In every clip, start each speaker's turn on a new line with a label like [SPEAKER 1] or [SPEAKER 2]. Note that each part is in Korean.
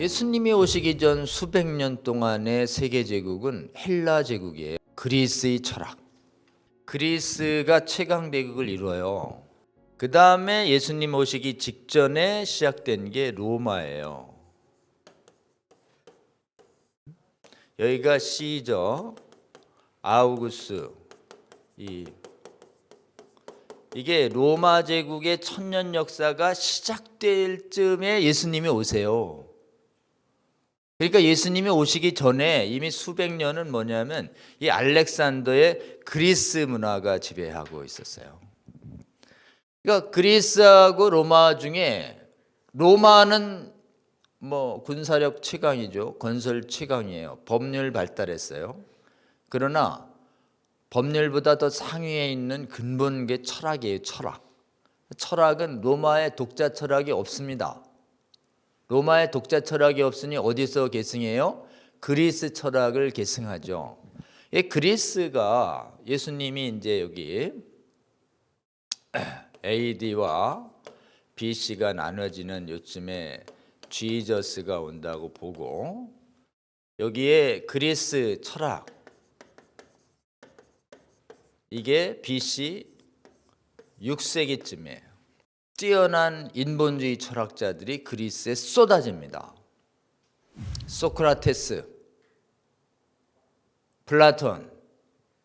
[SPEAKER 1] 예수님이 오시기 전 수백 년 동안의 세계 제국은 헬라 제국이에요. 그리스의 철학. 그리스가 최강 대국을 이루어요. 그 다음에 예수님 오시기 직전에 시작된 게 로마예요. 여기가 시저, 아우구스, 이게 로마 제국의 천년 역사가 시작될 쯤에 예수님이 오세요. 그러니까 예수님이 오시기 전에 이미 수백 년은 뭐냐면 이 알렉산더의 그리스 문화가 지배하고 있었어요. 그러니까 그리스하고 로마 중에 로마는 뭐 군사력 최강이죠. 건설 최강이에요. 법률 발달했어요. 그러나 법률보다 더 상위에 있는 근본 게 철학이에요. 철학. 철학은 로마의 독자 철학이 없습니다. 로마의 독자 철학이 없으니 어디서 계승해요? 그리스 철학을 계승하죠. 이 그리스가 예수님이 이제 여기 AD와 BC가 나눠지는 요즘에 지저스가 온다고 보고 여기에 그리스 철학 이게 BC 6세기쯤이에요. 뛰어난 인본주의 철학자들이 그리스에 쏟아집니다. 소크라테스, 플라톤,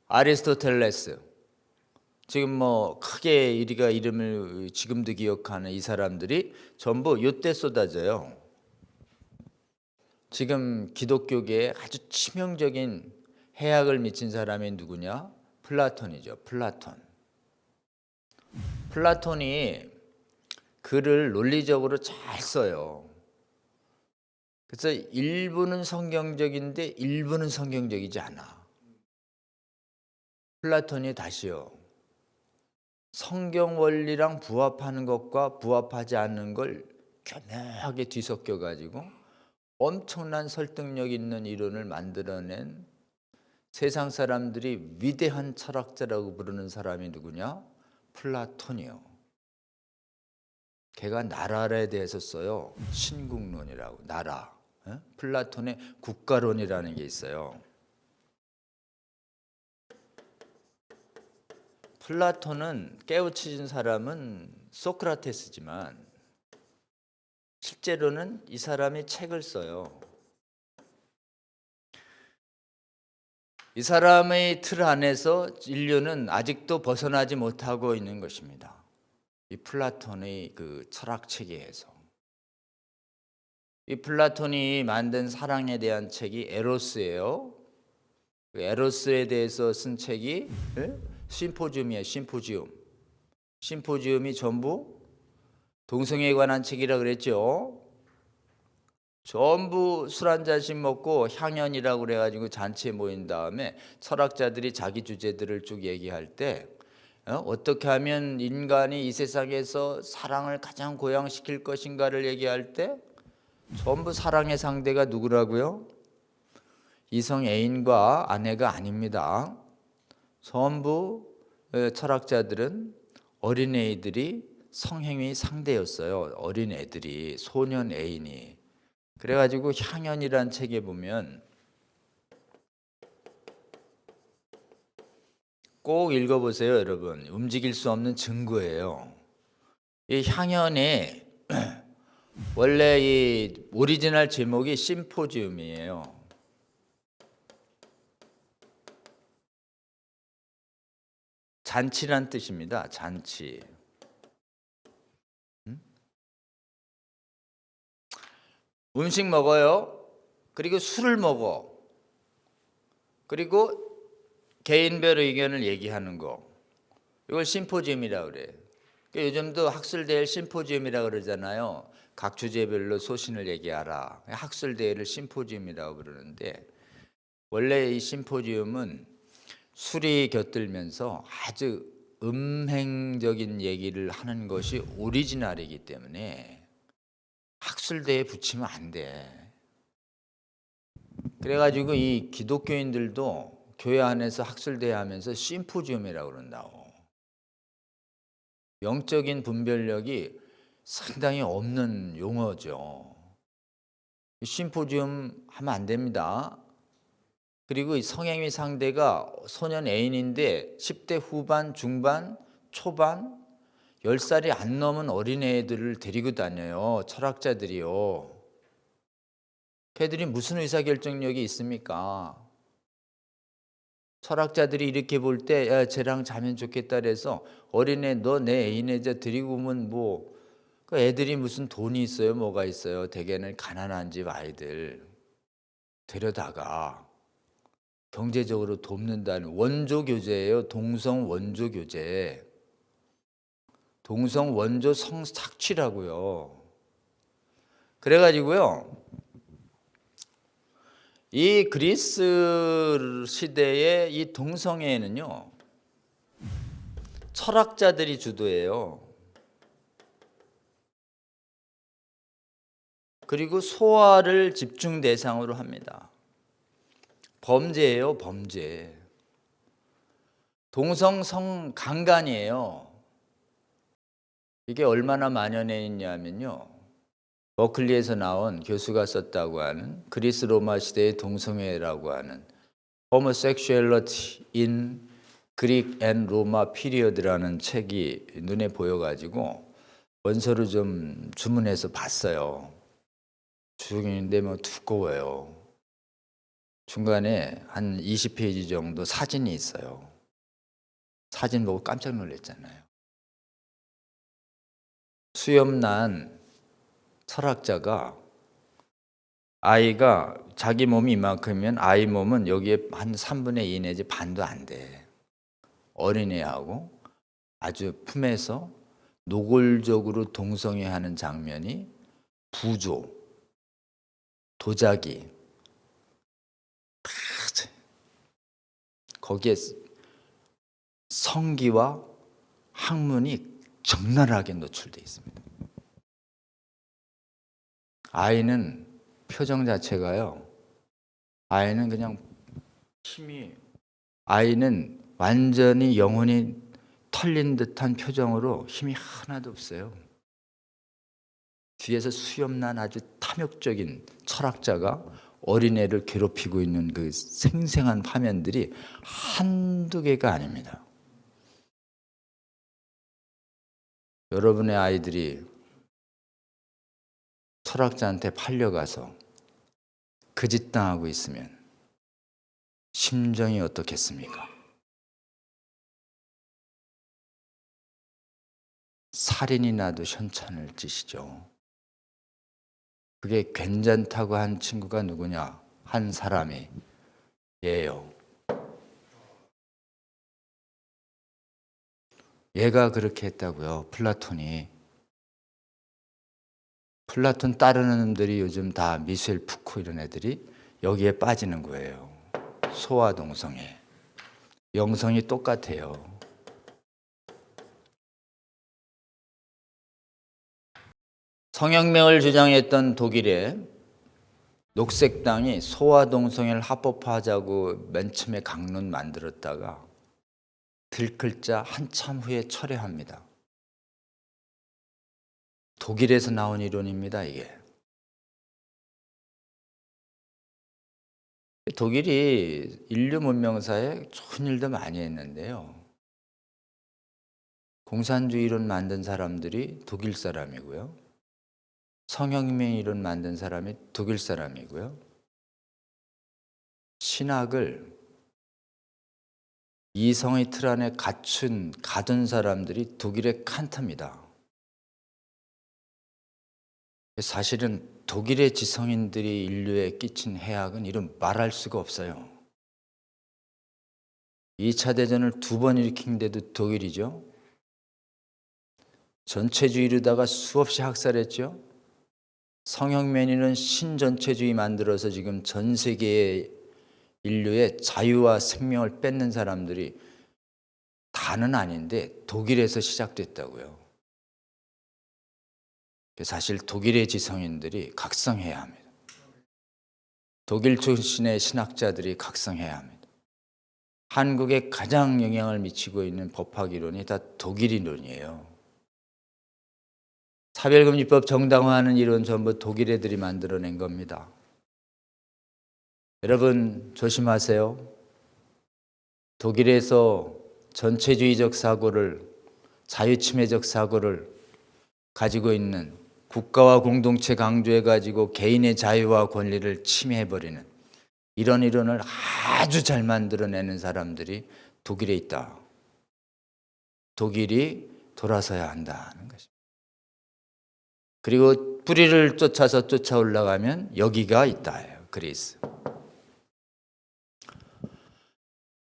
[SPEAKER 1] 아리스토텔레스. 지금 뭐 크게 우리가 이름을 지금도 기억하는 이 사람들이 전부 이때 쏟아져요. 지금 기독교계에 아주 치명적인 해악을 미친 사람이 누구냐? 플라톤이죠. 플라톤이 글을 논리적으로 잘 써요. 그래서 일부는 성경적인데 일부는 성경적이지 않아. 플라톤이 다시요. 성경 원리랑 부합하는 것과 부합하지 않는 걸 교묘하게 뒤섞여 가지고 엄청난 설득력 있는 이론을 만들어낸 세상 사람들이 위대한 철학자라고 부르는 사람이 누구냐? 플라톤이요. 걔가 나라에 대해서 써요. 신국론이라고. 나라. 플라톤의 국가론이라는 게 있어요. 플라톤은 깨우쳐진 사람은 소크라테스지만 실제로는 이 사람이 책을 써요. 이 사람의 틀 안에서 인류는 아직도 벗어나지 못하고 있는 것입니다. 이 플라톤의 그 철학 체계에서. 이 플라톤이 만든 사랑에 대한 책이 에로스예요. 그 에로스에 대해서 쓴 책이 심포지움이에요. 심포지움이 전부 동성애에 관한 책이라 그랬죠. 전부 술 한 잔씩 먹고 향연이라고 그래가지고 잔치에 모인 다음에 철학자들이 자기 주제들을 쭉 얘기할 때 어떻게 하면 인간이 이 세상에서 사랑을 가장 고양시킬 것인가를 얘기할 때 전부 사랑의 상대가 누구라고요? 이성 애인과 아내가 아닙니다. 전부 철학자들은 어린애들이 성행위 상대였어요. 어린애들이, 소년 애인이. 그래가지고 향연이란 책에 보면 꼭 읽어보세요, 여러분. 움직일 수 없는 증거예요. 이 향연이 원래 이 오리지널 제목이 심포지움이에요. 잔치란 뜻입니다. 잔치. 음식 먹어요. 그리고 술을 먹어. 그리고 개인별 의견을 얘기하는 거. 이걸 심포지움이라고 그래요. 요즘도 학술대회를 심포지움이라고 그러잖아요. 각 주제별로 소신을 얘기하라. 학술대회를 심포지움이라고 부르는데 원래 이 심포지움은 술이 곁들면서 아주 음행적인 얘기를 하는 것이 오리지널이기 때문에 학술대회에 붙이면 안 돼. 그래가지고 이 기독교인들도 교회 안에서 학술대회 하면서 심포지움이라고 그런다고. 영적인 분별력이 상당히 없는 용어죠. 심포지움 하면 안 됩니다. 그리고 이 성행위 상대가 소년 애인인데 10대 후반, 중반, 초반 10살이 안 넘은 어린애들을 데리고 다녀요. 철학자들이요. 걔들이 무슨 의사결정력이 있습니까? 철학자들이 이렇게 볼 때 야, 쟤랑 자면 좋겠다 그래서 어린애 너 내 애인애 데리고 오면 뭐 그 애들이 무슨 돈이 있어요? 뭐가 있어요? 대개는 가난한 집 아이들 데려다가 경제적으로 돕는다는 원조 교제예요. 동성 원조 교제. 동성 원조 성착취라고요. 그래가지고요. 이 그리스 시대의 이 동성애는요. 철학자들이 주도해요. 그리고 소아를 집중 대상으로 합니다. 범죄예요, 범죄. 동성 성강간이에요. 이게 얼마나 만연해 있냐면요. 버클리에서 나온 교수가 썼다고 하는 그리스 로마 시대의 동성애라고 하는 Homosexuality in Greek and Roma Period라는 책이 눈에 보여가지고 원서를 좀 주문해서 봤어요. 주인데 뭐 두꺼워요. 중간에 한 20페이지 정도 사진이 있어요. 사진 보고 깜짝 놀랐잖아요. 수염난 철학자가 아이가 자기 몸이 이만큼이면 아이 몸은 여기에 한 3분의 2 내지 반도 안 돼. 어린애하고 아주 품에서 노골적으로 동성애하는 장면이 부조, 도자기 거기에 성기와 학문이 적나라하게 노출되어 있습니다. 아이는 표정 자체가요. 아이는 그냥 아이는 완전히 영혼이 털린 듯한 표정으로 힘이 하나도 없어요. 뒤에서 수염난 아주 탐욕적인 철학자가 어린애를 괴롭히고 있는 그 생생한 화면들이 한두 개가 아닙니다. 여러분의 아이들이 철학자한테 팔려가서 그 짓 당하고 있으면 심정이 어떻겠습니까? 살인이 나도 현찮을 짓이죠. 그게 괜찮다고 한 친구가 누구냐? 한 사람이 얘요. 얘가 그렇게 했다고요. 플라톤이. 플라톤 따르는 놈들이 요즘 다 미셸 푸코 이런 애들이 여기에 빠지는 거예요. 소아 동성애. 영성이 똑같아요. 성혁명을 주장했던 독일의 녹색당이 소아 동성애를 합법화하자고 맨 처음에 강론 만들었다가 들끓자 한참 후에 철회합니다. 독일에서 나온 이론입니다, 이게. 독일이 인류 문명사에 좋은 일도 많이 했는데요. 공산주의 이론 만든 사람들이 독일 사람이고요. 성혁명 이론 만든 사람이 독일 사람이고요. 신학을 이성의 틀 안에 가둔 사람들이 독일의 칸트입니다. 사실은 독일의 지성인들이 인류에 끼친 해악은 이런 말할 수가 없어요. 2차 대전을 2번 일으킨 데도 독일이죠. 전체주의로다가 수없이 학살했죠. 성혁명이는 신전체주의 만들어서 지금 전 세계의 인류의 자유와 생명을 뺏는 사람들이 다는 아닌데 독일에서 시작됐다고요. 사실 독일의 지성인들이 각성해야 합니다. 독일 출신의 신학자들이 각성해야 합니다. 한국에 가장 영향을 미치고 있는 법학 이론이 다 독일 이론이에요. 차별금지법 정당화하는 이론 전부 독일 애들이 만들어낸 겁니다. 여러분 조심하세요. 독일에서 전체주의적 사고를, 자유침해적 사고를 가지고 있는, 국가와 공동체 강조해가지고 개인의 자유와 권리를 침해해버리는 이런 이론을 아주 잘 만들어내는 사람들이 독일에 있다. 독일이 돌아서야 한다는 것입니다. 그리고 뿌리를 쫓아서 쫓아 올라가면 여기가 있다. 그리스.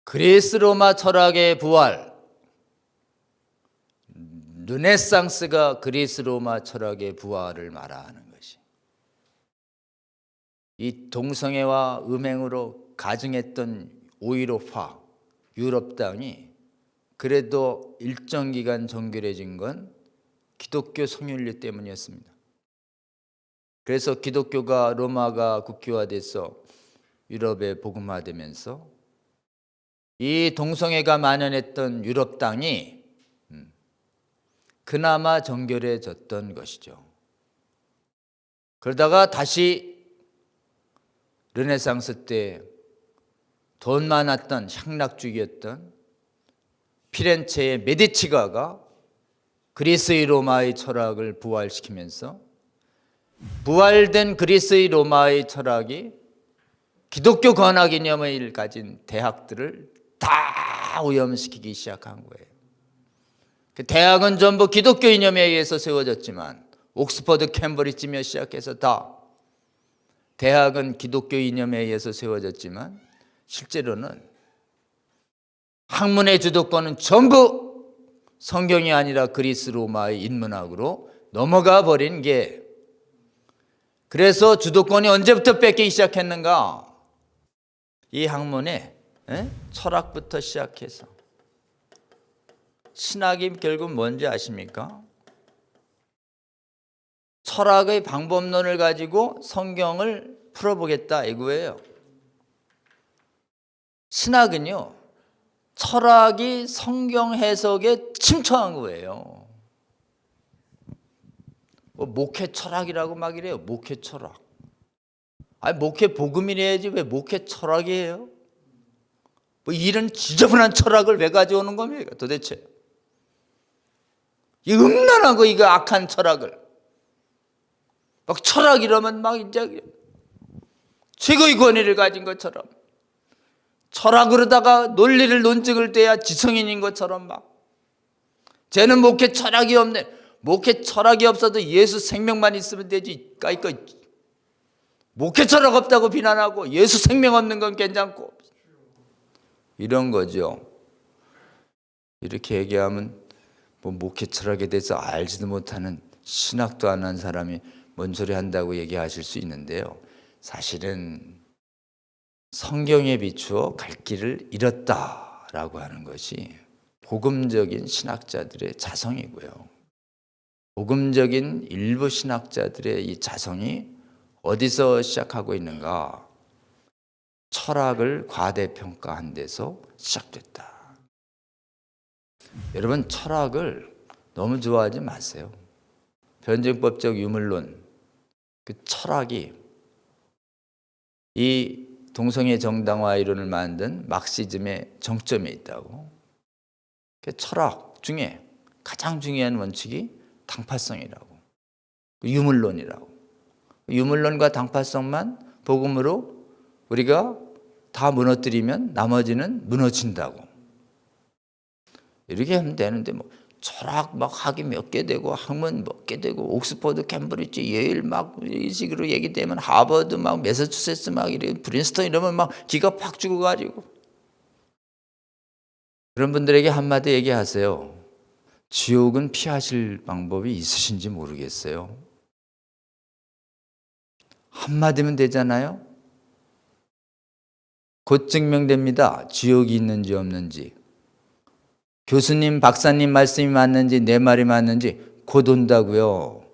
[SPEAKER 1] 그리스 로마 철학의 부활, 르네상스가 그리스 로마 철학의 부활을 말하는 것이, 이 동성애와 음행으로 가증했던 오이로파 유럽 땅이 그래도 일정 기간 정결해진 건 기독교 성윤리 때문이었습니다. 그래서 기독교가, 로마가 국교화돼서 유럽에 복음화되면서 이 동성애가 만연했던 유럽 땅이 그나마 정결해졌던 것이죠. 그러다가 다시 르네상스 때 돈 많았던 향락주의였던 피렌체의 메디치가가 그리스의 로마의 철학을 부활시키면서 부활된 그리스의 로마의 철학이 기독교 권학 이념을 가진 대학들을 다 오염시키기 시작한 거예요. 그 대학은 전부 기독교 이념에 의해서 세워졌지만 옥스퍼드, 캠브리지며 시작해서 다 대학은 기독교 이념에 의해서 세워졌지만 실제로는 학문의 주도권은 전부 성경이 아니라 그리스 로마의 인문학으로 넘어가 버린 게, 그래서 주도권이 언제부터 뺏기기 시작했는가? 이 학문의 철학부터 시작해서 신학이 결국 뭔지 아십니까? 철학의 방법론을 가지고 성경을 풀어보겠다 이거예요. 신학은요, 철학이 성경 해석에 침투한 거예요. 뭐 목회 철학이라고 막 이래요. 목회 철학. 아니 목회 복음이래야지 왜 목회 철학이에요? 뭐 이런 지저분한 철학을 왜 가져오는 겁니까 도대체? 이 음란하고 이거 악한 철학을 막 철학 이러면 막 이제 최고의 권위를 가진 것처럼, 철학으로다가 논리를 논증을 떼야 지성인인 것처럼 막, 쟤는 목회 철학이 없네. 목회 철학이 없어도 예수 생명만 있으면 되지. 까이꺼. 목회 철학 없다고 비난하고 예수 생명 없는 건 괜찮고, 이런 거죠. 이렇게 얘기하면 뭐 목회 철학에 대해서 알지도 못하는, 신학도 안 한 사람이 뭔 소리 한다고 얘기하실 수 있는데요, 사실은 성경에 비추어 갈 길을 잃었다라고 하는 것이 복음적인 신학자들의 자성이고요. 복음적인 일부 신학자들의 이 자성이 어디서 시작하고 있는가? 철학을 과대평가한 데서 시작됐다. 여러분, 철학을 너무 좋아하지 마세요. 변증법적 유물론, 그 철학이 이 동성애 정당화 이론을 만든 막시즘의 정점에 있다고. 그 철학 중에 가장 중요한 원칙이 당파성이라고, 유물론이라고. 유물론과 당파성만 복음으로 우리가 다 무너뜨리면 나머지는 무너진다고. 이렇게 하면 되는데 뭐 철학 막 학위 몇 개 되고 학문 몇 개 되고 옥스퍼드, 캠브리지, 예일 막 이 식으로 얘기되면 하버드 막 매사추세츠 막 이래 프린스턴 이러면 막 기가 팍 죽어가지고. 그런 분들에게 한마디 얘기하세요. 지옥은 피하실 방법이 있으신지 모르겠어요. 한마디면 되잖아요. 곧 증명됩니다. 지옥이 있는지 없는지. 교수님, 박사님 말씀이 맞는지 내 말이 맞는지 곧 온다고요.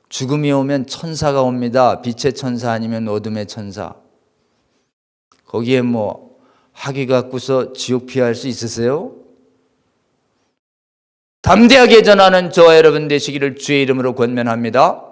[SPEAKER 1] 죽음이 오면 천사가 옵니다. 빛의 천사 아니면 어둠의 천사. 거기에 뭐 학위 갖고서 지옥 피할 수 있으세요? 담대하게 전하는 저와 여러분 되시기를 주의 이름으로 권면합니다.